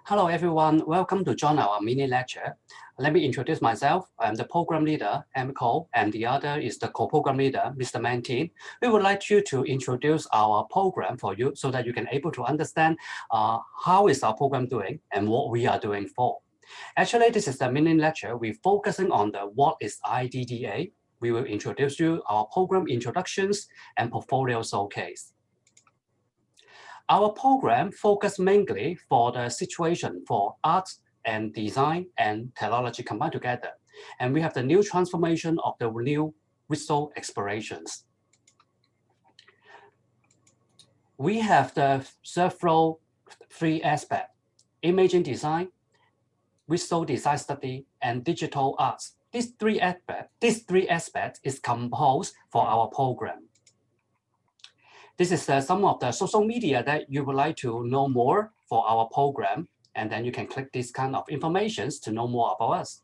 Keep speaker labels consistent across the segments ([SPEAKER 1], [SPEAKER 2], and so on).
[SPEAKER 1] Hello everyone, welcome to join our mini lecture. Let me introduce myself. I'm the program leader, MCO, and the other is the co-program leader, Mr. Mantin. We would like you to introduce our program for you so that you can able to understand how is our program doing and what we are doing for. Actually, this is the mini lecture. We're focusing on the what is IDDA. We will introduce you our program introductions and portfolio showcase. Our program focus mainly for the situation for arts and design and technology combined together. And we have the new transformation of the new visual explorations. We have the several three aspects: imaging design, visual design study, and digital arts. These three aspects is composed for our program. This is some of the social media that you would like to know more for our program, and then you can click this kind of information to know more about us.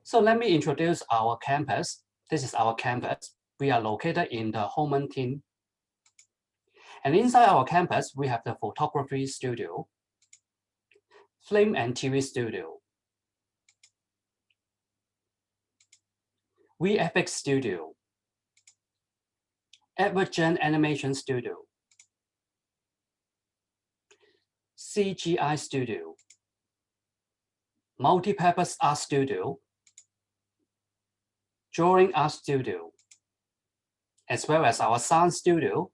[SPEAKER 1] So let me introduce our campus. This is our campus. We are located in the Homentin. And inside our campus, we have the photography studio, film and TV studio, VFX studio, Advergent Animation Studio, CGI Studio, Multipurpose Art Studio, Drawing Art Studio, as well as our Sound Studio,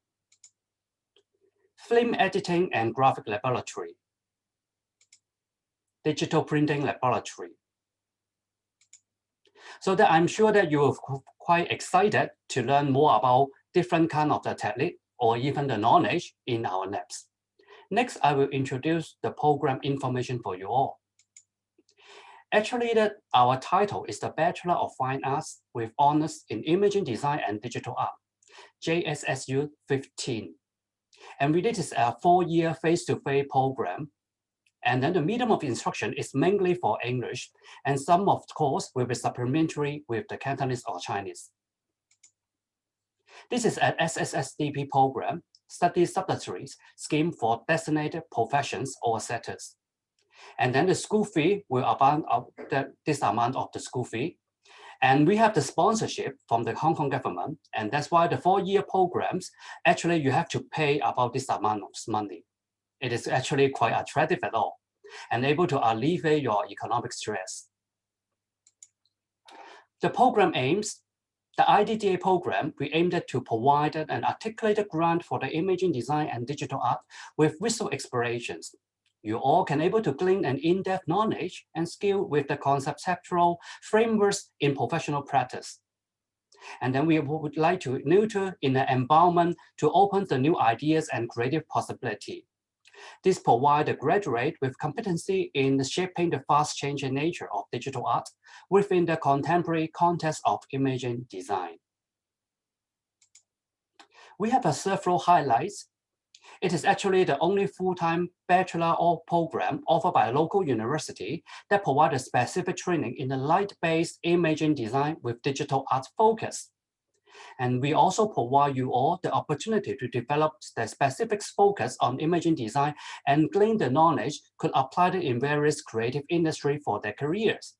[SPEAKER 1] Film Editing and Graphic Laboratory, Digital Printing Laboratory. So that I'm sure that you are quite excited to learn more about different kind of the technique or even the knowledge in our labs. Next, I will introduce the program information for you all. Actually, our title is the Bachelor of Fine Arts with Honors in Imaging Design and Digital Art, JSSU 15. And this is a 4-year face-to-face program. And then the medium of instruction is mainly for English, and some of course will be supplementary with the Cantonese or Chinese. This is an SSSDP program, Study Subsidies Scheme for Designated Professions or Sectors. And then the school fee will amount of this amount of the school fee. And we have the sponsorship from the Hong Kong government. And that's why the 4-year programs, actually you have to pay about this amount of money. It is actually quite attractive at all and able to alleviate your economic stress. The program aims, the IDDA program, we aimed at to provide an articulated grant for the imaging design and digital art with visual explorations. You all can able to glean an in-depth knowledge and skill with the conceptual frameworks in professional practice. And then we would like to nurture in the environment to open the new ideas and creative possibility. This provides the graduate with competency in shaping the fast-changing nature of digital art within the contemporary context of imaging design. We have several highlights. It is actually the only full-time bachelor program offered by a local university that provides a specific training in the light-based imaging design with digital art focus. And we also provide you all the opportunity to develop the specific focus on imaging design and glean the knowledge could apply it in various creative industry for their careers.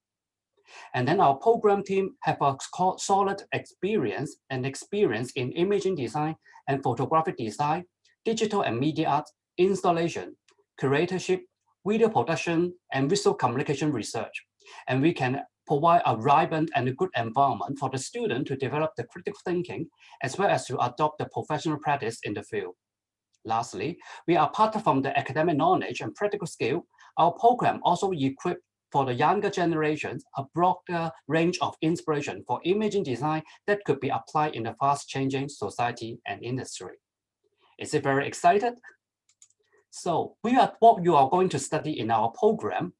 [SPEAKER 1] And then our program team have a solid experience in imaging design and photographic design, digital and media art, installation, curatorship, video production, and visual communication research. And we can provide a vibrant and a good environment for the student to develop the critical thinking, as well as to adopt the professional practice in the field. Lastly, we are apart from the academic knowledge and practical skill, our program also equipped for the younger generations a broader range of inspiration for imaging design that could be applied in the fast-changing society and industry. Is it very excited? So what you are going to study in our program.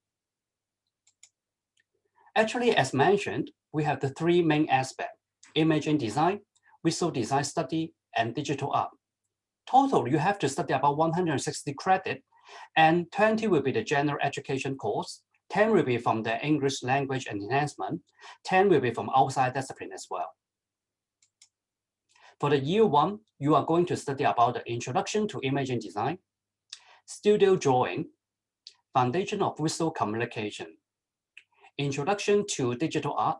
[SPEAKER 1] Actually, as mentioned, we have the 3 main aspects: imaging design, visual design study, and digital art. Total, you have to study about 160 credits, and 20 will be the general education course, 10 will be from the English language and enhancement, 10 will be from outside discipline as well. For the year 1, you are going to study about the introduction to imaging design, studio drawing, Foundation of Visual Communication, Introduction to Digital Art,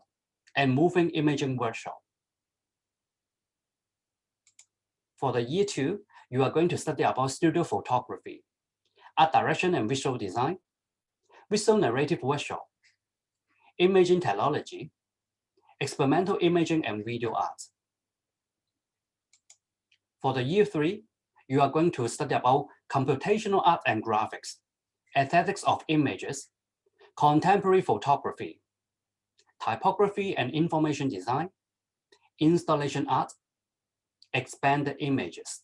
[SPEAKER 1] and Moving Imaging Workshop. For the year 2, you are going to study about studio photography, art direction and visual design, visual narrative workshop, imaging technology, experimental imaging and video art. For the year 3, you are going to study about computational art and graphics, aesthetics of images, contemporary photography, typography and information design, installation art, expanded images.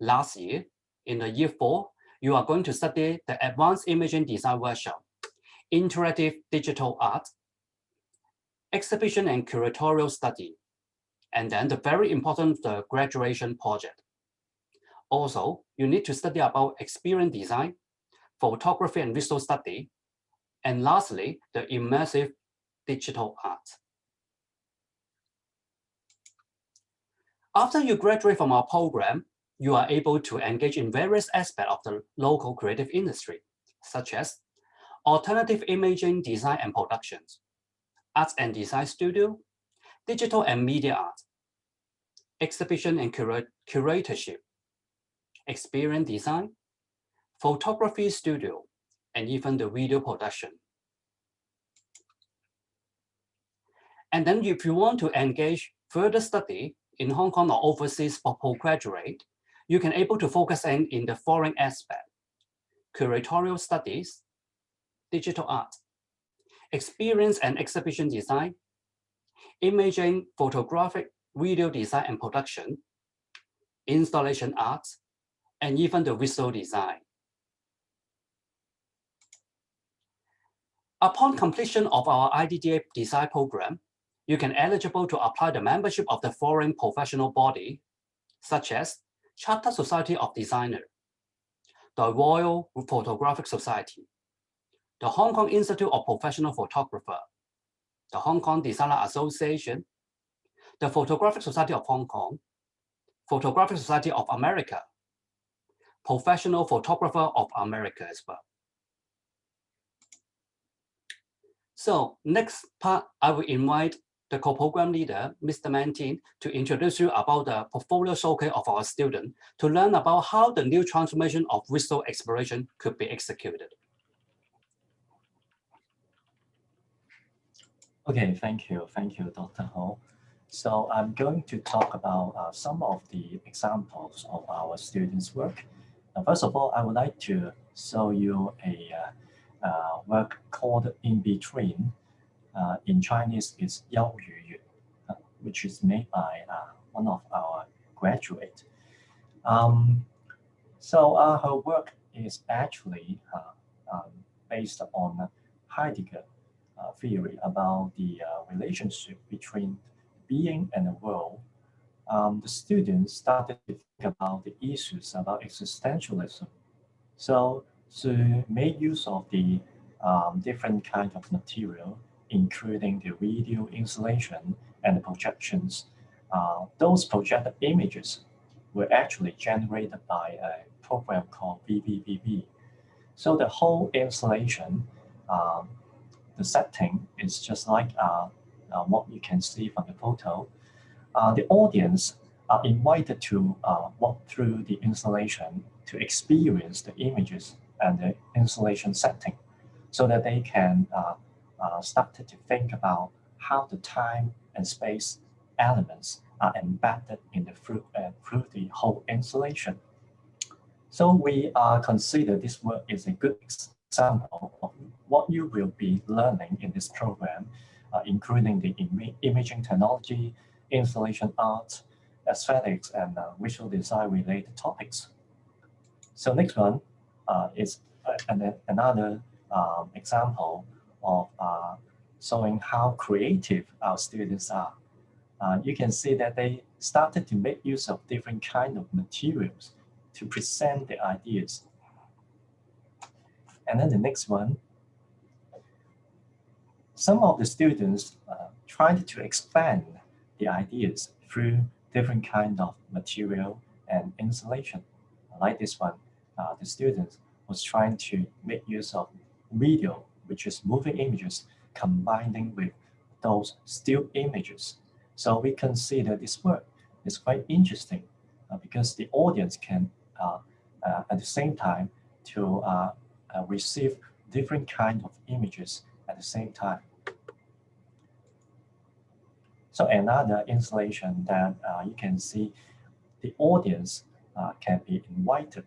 [SPEAKER 1] Last year, in the year 4, you are going to study the advanced imaging design workshop, interactive digital art, exhibition and curatorial study, and then the very important the graduation project. Also, you need to study about experience design, photography and visual study, and lastly, the immersive digital art. After you graduate from our program, you are able to engage in various aspects of the local creative industry, such as alternative imaging design and productions, arts and design studio, digital and media art, exhibition and curatorship, experience design, photography studio, and even the video production. And then if you want to engage further study in Hong Kong or overseas for postgraduate, you can able to focus in the following aspect: curatorial studies, digital art, experience and exhibition design, imaging, photographic, video design and production, installation art, and even the visual design. Upon completion of our IDDA design program, you can eligible to apply the membership of the foreign professional body, such as Chartered Society of Designers, the Royal Photographic Society, the Hong Kong Institute of Professional Photographers, the Hong Kong Designer Association, the Photographic Society of Hong Kong, Photographic Society of America, Professional Photographer of America as well. So next part, I will invite the co-program leader, Mr. Mantin, to introduce you about the portfolio showcase of our student to learn about how the new transformation of visual exploration could be executed.
[SPEAKER 2] Okay, thank you, Dr. Ho. So I'm going to talk about some of the examples of our students' work. First of all, I would like to show you a work called In Between. In Chinese, it's 邀与语, which is made by one of our graduates. So her work is actually based on Heidegger theory about the relationship between being and the world. The students started to think about the issues about existentialism. So to make use of the different kinds of material, including the video installation and the projections, those projected images were actually generated by a program called VVVB. So the whole installation, the setting is just like what you can see from the photo. The audience are invited to walk through the installation to experience the images and the installation setting so that they can start to think about how the time and space elements are embedded in the through the whole installation. So we consider this work is a good example of what you will be learning in this program, including the imaging technology, installation art, aesthetics, and visual design related topics. So next one is another example of showing how creative our students are. You can see that they started to make use of different kinds of materials to present their ideas. And then the next one, some of the students tried to expand the ideas through different kinds of material and installation, like this one. the student was trying to make use of video, which is moving images, combining with those still images. So we consider this work is quite interesting because the audience can, at the same time, to receive different kinds of images at the same time. So another installation that you can see, the audience can be invited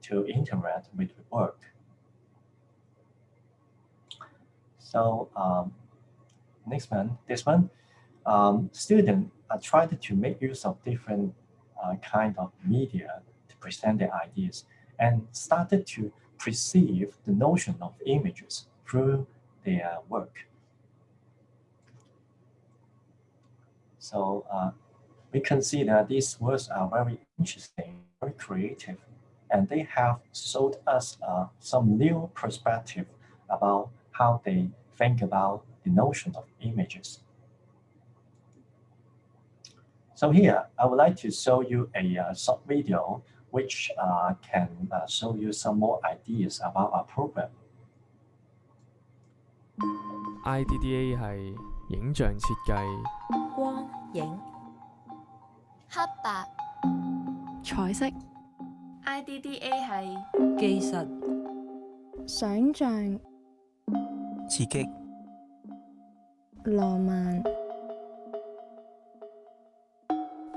[SPEAKER 2] to interact with the work. So this one, students are trying to make use of different kind of media to present their ideas and started to perceive the notion of images through their work. So we consider these works are very interesting, very creative, and they have showed us some new perspective about how they think about the notion of images. So here, I would like to show you a short video which can show you some more ideas about our program.
[SPEAKER 3] IDDA 係影像設計、
[SPEAKER 4] 光影、
[SPEAKER 5] 黑白、
[SPEAKER 4] 彩色、
[SPEAKER 5] IDDA 係
[SPEAKER 4] 技術、
[SPEAKER 6] 想像、
[SPEAKER 7] 刺激、
[SPEAKER 6] 浪漫、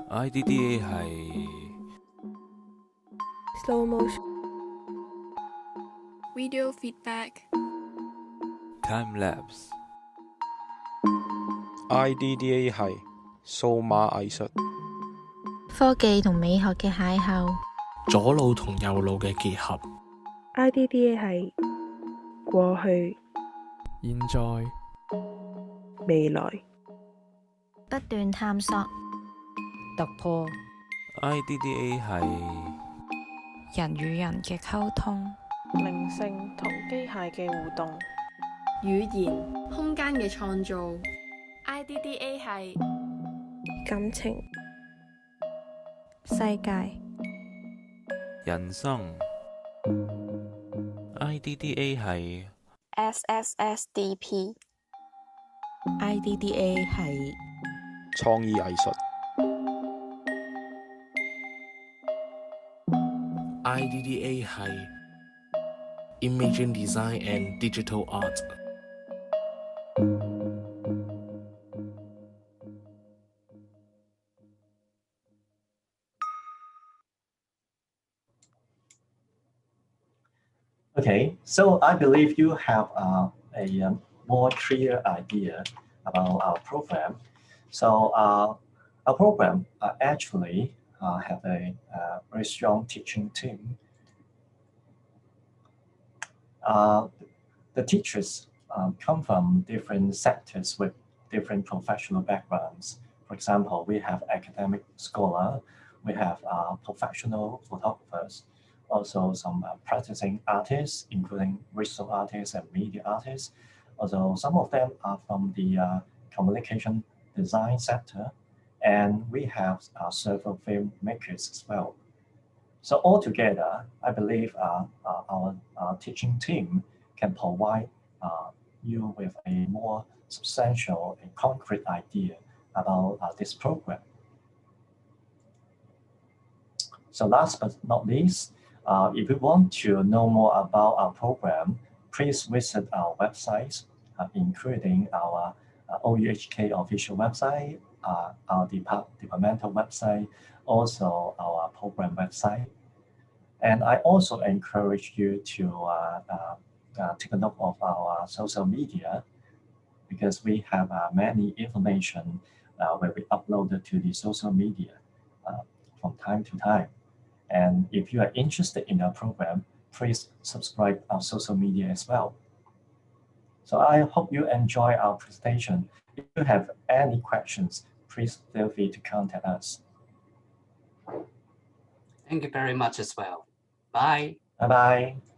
[SPEAKER 7] IDDA 係
[SPEAKER 6] slow motion、
[SPEAKER 5] video feedback、
[SPEAKER 7] time lapse。
[SPEAKER 8] IDDA 係數碼藝術、
[SPEAKER 9] 科技同美學嘅邂逅，
[SPEAKER 10] 左腦同右腦嘅結合。
[SPEAKER 6] IDDA 係過去、
[SPEAKER 3] 現在、
[SPEAKER 6] 未來、
[SPEAKER 9] 不斷探索、
[SPEAKER 4] 突破、
[SPEAKER 7] IDDA 係
[SPEAKER 9] 人與人嘅溝通、
[SPEAKER 6] 靈性同機械嘅互動、
[SPEAKER 5] 語言、空間嘅創造。IDDA 係
[SPEAKER 6] 感情、
[SPEAKER 9] 世界、
[SPEAKER 7] 人生。IDDA 係
[SPEAKER 9] SSSDP。
[SPEAKER 4] IDDA 係
[SPEAKER 8] 創意藝術、
[SPEAKER 10] IDDA 係 Imaging Design and Digital Art。
[SPEAKER 2] Okay, so I believe you have a more clear idea about our program. So our program actually have a very strong teaching team. The teachers come from different sectors with different professional backgrounds. For example, we have academic scholar, we have professional photographers, also some practicing artists, including visual artists and media artists. Also, some of them are from the communication design sector, and we have several filmmakers as well. So altogether, I believe our teaching team can provide you with a more substantial and concrete idea about this program. So last but not least, if you want to know more about our program, please visit our websites, including our OUHK official website, our departmental website, also our program website. And I also encourage you to take a look of our social media, because we have many information where we upload it to the social media from time to time. And if you are interested in our program, please subscribe our social media as well. So I hope you enjoy our presentation. If you have any questions, please feel free to contact us.
[SPEAKER 1] Thank you very much as well. Bye.
[SPEAKER 2] Bye-bye.